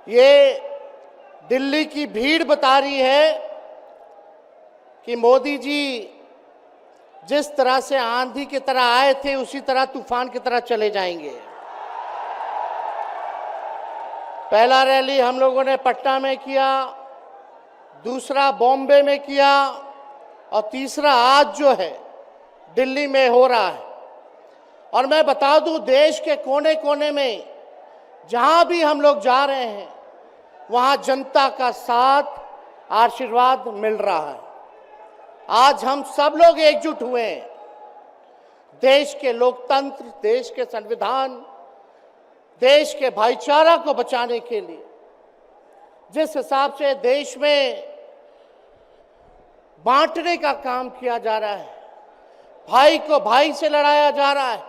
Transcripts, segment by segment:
ये दिल्ली की भीड़ बता रही है कि मोदी जी जिस तरह से आंधी की तरह आए थे उसी तरह तूफान की तरह चले जाएंगे। पहला रैली हम लोगों ने पटना में किया, दूसरा बॉम्बे में किया और तीसरा आज जो है दिल्ली में हो रहा है। और मैं बता दूं, देश के कोने कोने में जहां भी हम लोग जा रहे हैं वहां जनता का साथ, आशीर्वाद मिल रहा है। आज हम सब लोग एकजुट हुए हैं देश के लोकतंत्र, देश के संविधान, देश के भाईचारा को बचाने के लिए। जिस हिसाब से देश में बांटने का काम किया जा रहा है, भाई को भाई से लड़ाया जा रहा है,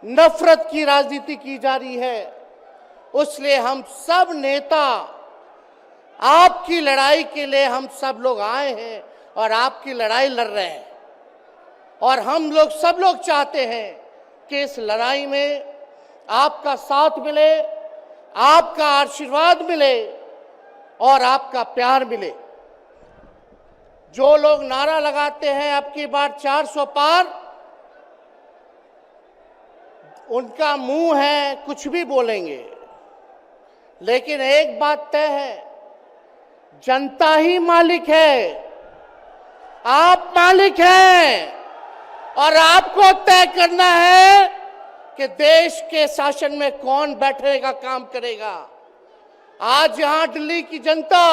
नफरत की राजनीति की जा रही है, उसलिए हम सब नेता आपकी लड़ाई के लिए हम सब लोग आए हैं और आपकी लड़ाई लड़ रहे हैं। और हम लोग सब लोग चाहते हैं कि इस लड़ाई में आपका साथ मिले, आपका आशीर्वाद मिले और आपका प्यार मिले। जो लोग नारा लगाते हैं अब की बार 400 पार, उनका मुंह है कुछ भी बोलेंगे, लेकिन एक बात तय है, जनता ही मालिक है, आप मालिक हैं और आपको तय करना है कि देश के शासन में कौन बैठने का काम करेगा। आज यहां दिल्ली की जनता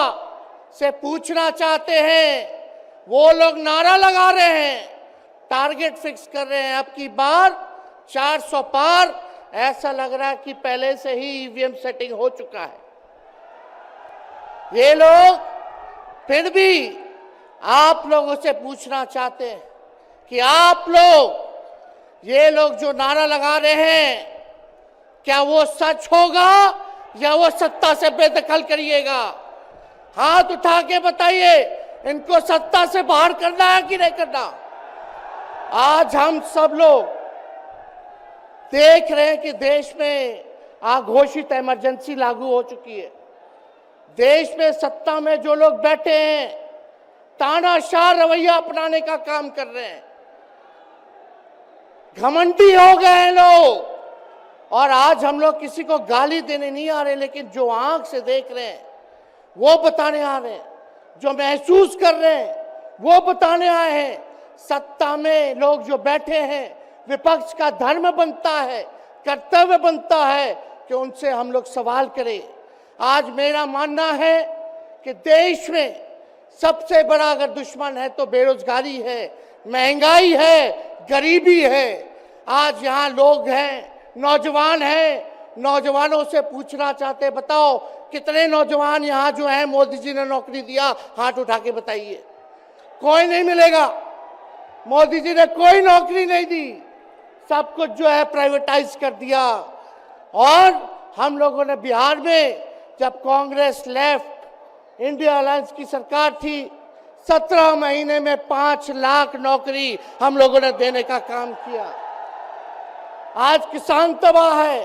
से पूछना चाहते हैं, वो लोग नारा लगा रहे हैं, टारगेट फिक्स कर रहे हैं अब की बार 400 पार। ऐसा लग रहा है कि पहले से ही ईवीएम सेटिंग हो चुका है। ये लोग फिर भी आप लोगों से पूछना चाहते हैं कि आप लोग, ये लोग जो नारा लगा रहे हैं, क्या वो सच होगा या वो सत्ता से बेदखल करिएगा? हाथ उठा के बताइए, इनको सत्ता से बाहर करना है कि नहीं करना? आज हम सब लोग देख रहे हैं कि देश में अघोषित इमरजेंसी लागू हो चुकी है। देश में सत्ता में जो लोग बैठे हैं तानाशाह रवैया अपनाने का काम कर रहे हैं, घमंडी हो गए हैं लोग। और आज हम लोग किसी को गाली देने नहीं आ रहे, लेकिन जो आंख से देख रहे हैं वो बताने आ रहे हैं, जो महसूस कर रहे हैं वो बताने आए हैं। सत्ता में लोग जो बैठे हैं, विपक्ष का धर्म बनता है, कर्तव्य बनता है कि उनसे हम लोग सवाल करें। आज मेरा मानना है कि देश में सबसे बड़ा अगर दुश्मन है तो बेरोजगारी है, महंगाई है, गरीबी है। आज यहाँ लोग हैं, नौजवान हैं, नौजवानों से पूछना चाहते, बताओ कितने नौजवान यहाँ जो हैं मोदी जी ने नौकरी दिया? हाथ उठा के बताइए। कोई नहीं मिलेगा। मोदी जी ने कोई नौकरी नहीं दी, सब कुछ जो है प्राइवेटाइज कर दिया। और हम लोगों ने बिहार में जब कांग्रेस लेफ्ट इंडिया अलायंस की सरकार थी, 17 महीने में 5 लाख नौकरी हम लोगों ने देने का काम किया। आज किसान तबाह है,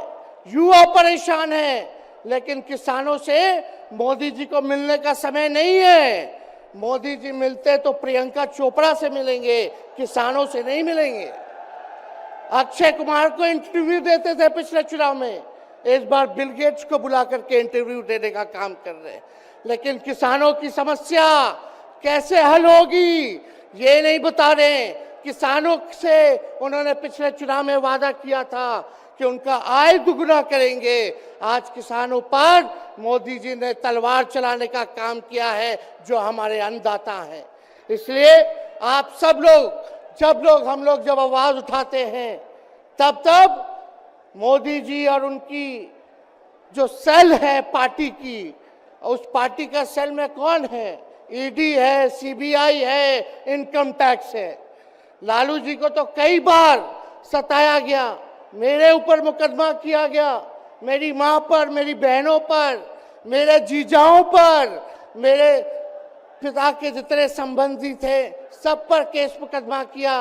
युवा परेशान है, लेकिन किसानों से मोदी जी को मिलने का समय नहीं है। मोदी जी मिलते तो प्रियंका चोपड़ा से मिलेंगे, किसानों से नहीं मिलेंगे। अक्षय कुमार को इंटरव्यू देते थे पिछले चुनाव में, इस बार बिल गेट्स को बुला करके इंटरव्यू देने का काम कर रहे हैं। लेकिन किसानों की समस्या कैसे हल होगी ये नहीं बता रहे। किसानों से उन्होंने पिछले चुनाव में वादा किया था कि उनका आय दुगुना करेंगे। आज किसानों पर मोदी जी ने तलवार चलाने का काम किया है, जो हमारे अन्नदाता हैं। इसलिए आप सब लोग, जब आवाज उठाते हैं तब मोदी जी और उनकी जो सेल है पार्टी की, उस पार्टी का सेल में कौन है? ईडी है, सीबीआई है, इनकम टैक्स है। लालू जी को तो कई बार सताया गया, मेरे ऊपर मुकदमा किया गया, मेरी मां पर, मेरी बहनों पर, मेरे जीजाओं पर, मेरे पिता के जितने संबंधी थे सब पर केस मुकदमा किया।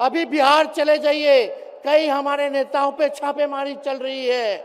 अभी बिहार चले जाइए, कई हमारे नेताओं पे छापेमारी चल रही है।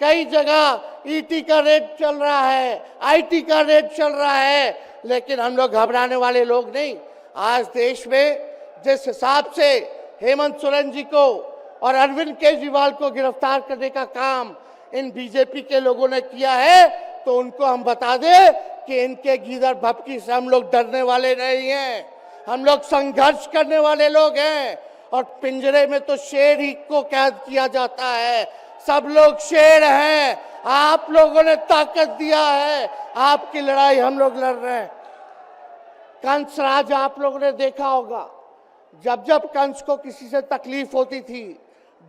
कई जगह ईटी का रेट चल रहा है, आईटी का रेट चल रहा है, लेकिन हम लोग घबराने वाले लोग नहीं। आज देश में जिस हिसाब से हेमंत सोरेन जी को और अरविंद केजरीवाल को गिरफ्तार करने का काम इन बीजेपी के लोगों ने किया है, तो उनको हम बता दें कि इनके गीदड़ भपकी से हम लोग डरने वाले नहीं हैं। हम लोग संघर्ष करने वाले लोग हैं। और पिंजरे में तो शेर ही को कैद किया जाता है। सब लोग शेर हैं। आप लोगों ने ताकत दिया है, आपकी लड़ाई हम लोग लड़ रहे हैं। कंस राज आप लोगों ने देखा होगा, जब जब कंस को किसी से तकलीफ होती थी,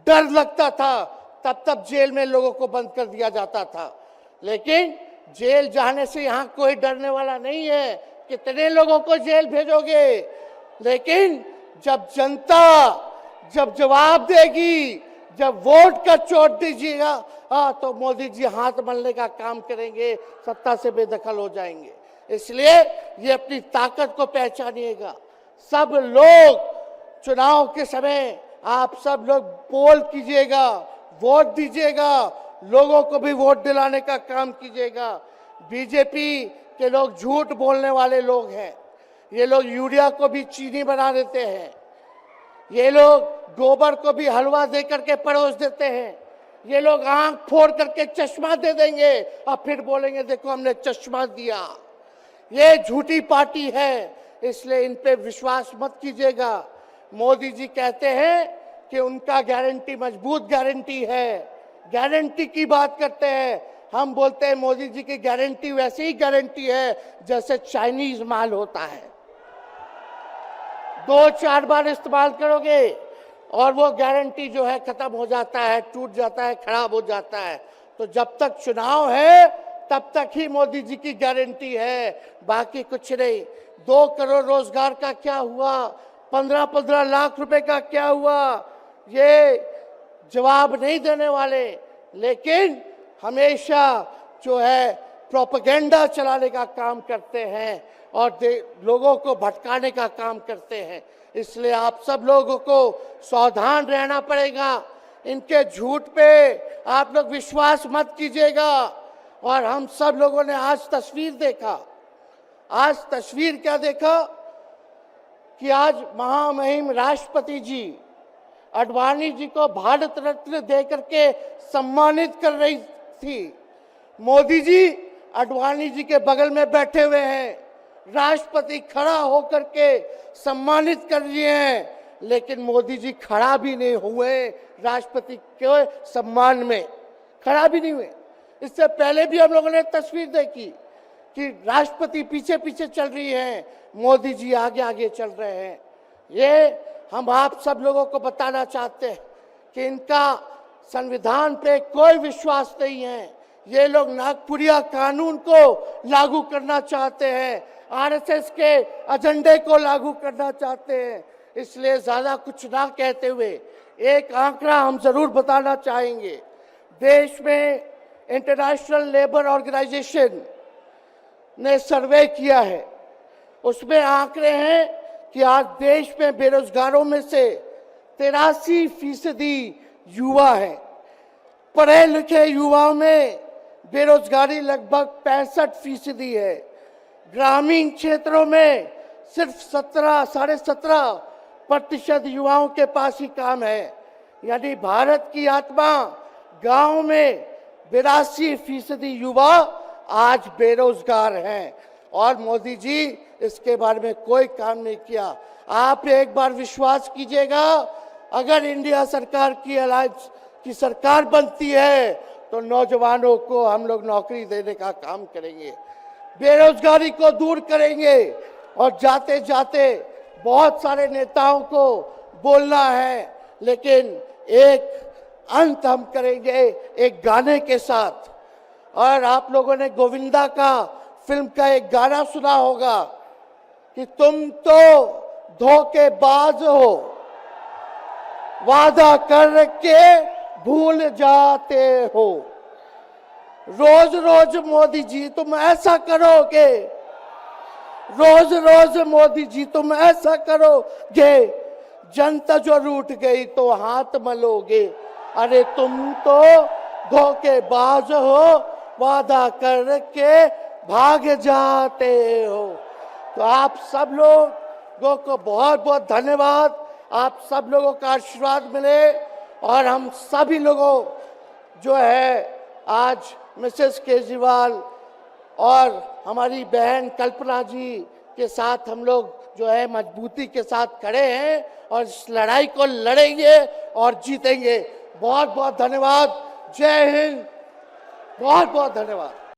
डर लगता था, तब तब जेल में लोगों को बंद कर दिया जाता था। लेकिन जेल जाने से यहाँ कोई डरने वाला नहीं है। कितने लोगों को जेल भेजोगे? लेकिन जब जनता जब जवाब देगी, जब वोट का चोट दीजिएगा, तो मोदी जी हाथ मलने का काम करेंगे, सत्ता से बेदखल हो जाएंगे। इसलिए ये अपनी ताकत को पहचानिएगा। सब लोग चुनाव के समय आप सब लोग पोल कीजिएगा, वोट दीजिएगा, लोगों को भी वोट दिलाने का काम कीजिएगा। बीजेपी के लोग झूठ बोलने वाले लोग हैं। ये लोग यूरिया को भी चीनी बना देते हैं। ये लोग गोबर को भी हलवा दे करके परोस देते हैं। ये लोग आंख फोड़ करके चश्मा दे देंगे और फिर बोलेंगे देखो हमने चश्मा दिया। ये झूठी पार्टी है, इसलिए इन पे विश्वास मत कीजिएगा। मोदी जी कहते हैं कि उनका गारंटी मजबूत गारंटी है, गारंटी की बात करते हैं। हम बोलते हैं मोदी जी की गारंटी वैसे ही गारंटी है जैसे चाइनीज माल होता है। 2-4 बार इस्तेमाल करोगे और वो गारंटी जो है खत्म हो जाता है, टूट जाता है, खराब हो जाता है। तो जब तक चुनाव है तब तक ही मोदी जी की गारंटी है, बाकी कुछ नहीं। 2 करोड़ रोजगार का क्या हुआ? 15-15 लाख रुपए का क्या हुआ? ये जवाब नहीं देने वाले, लेकिन हमेशा जो है प्रोपेगेंडा चलाने का काम करते हैं और लोगों को भटकाने का काम करते हैं। इसलिए आप सब लोगों को सावधान रहना पड़ेगा। इनके झूठ पे आप लोग विश्वास मत कीजिएगा। और हम सब लोगों ने आज तस्वीर देखा। आज तस्वीर क्या देखा कि आज महामहिम राष्ट्रपति जी आडवाणी जी को भारत रत्न देकर के सम्मानित कर रही थी। मोदी जी आडवाणी जी के बगल में बैठे हुए हैं, राष्ट्रपति खड़ा होकर के सम्मानित कर रहे हैं, लेकिन मोदी जी खड़ा भी नहीं हुए राष्ट्रपति के सम्मान में, खड़ा भी नहीं हुए। इससे पहले भी हम लोगों ने तस्वीर देखी कि राष्ट्रपति पीछे पीछे चल रही हैं, मोदी जी आगे आगे चल रहे हैं। ये हम आप सब लोगों को बताना चाहते हैं कि इनका संविधान पे कोई विश्वास नहीं है। ये लोग नागपुरिया कानून को लागू करना चाहते हैं, आरएसएस के एजेंडे को लागू करना चाहते हैं। इसलिए ज्यादा कुछ ना कहते हुए एक आंकड़ा हम जरूर बताना चाहेंगे। देश में इंटरनेशनल लेबर ऑर्गेनाइजेशन ने सर्वे किया है, उसमें आंकड़े हैं कि आज देश में बेरोजगारों में से 83% युवा हैं। पढ़े लिखे युवाओं में बेरोजगारी लगभग 65% है। ग्रामीण क्षेत्रों में सिर्फ 17.5% युवाओं के पास ही काम है। यानी भारत की आत्मा गांव में 82% युवा आज बेरोजगार हैं और मोदी जी इसके बारे में कोई काम नहीं किया। आप एक बार विश्वास कीजिएगा, अगर इंडिया सरकार की अलायंस की सरकार बनती है तो नौजवानों को हम लोग नौकरी देने का काम करेंगे, बेरोजगारी को दूर करेंगे। और जाते जाते बहुत सारे नेताओं को बोलना है, लेकिन एक अंत हम करेंगे एक गाने के साथ। और आप लोगों ने गोविंदा का फिल्म का एक गाना सुना होगा कि तुम तो धोखेबाज हो, वादा करके भूल जाते हो। रोज रोज मोदी जी तुम ऐसा करोगे, रोज रोज मोदी जी तुम ऐसा करोगे, जनता जो रूठ गई तो हाथ मलोगे। अरे तुम तो धोखेबाज हो, वादा करके भाग जाते हो। तो आप सब लोगों को बहुत बहुत धन्यवाद। आप सब लोगों का आशीर्वाद मिले और हम सभी लोगों जो है आज मिसेस केजरीवाल और हमारी बहन कल्पना जी के साथ हम लोग जो है मजबूती के साथ खड़े हैं और इस लड़ाई को लड़ेंगे और जीतेंगे। बहुत बहुत धन्यवाद। जय हिंद। बहुत बहुत धन्यवाद।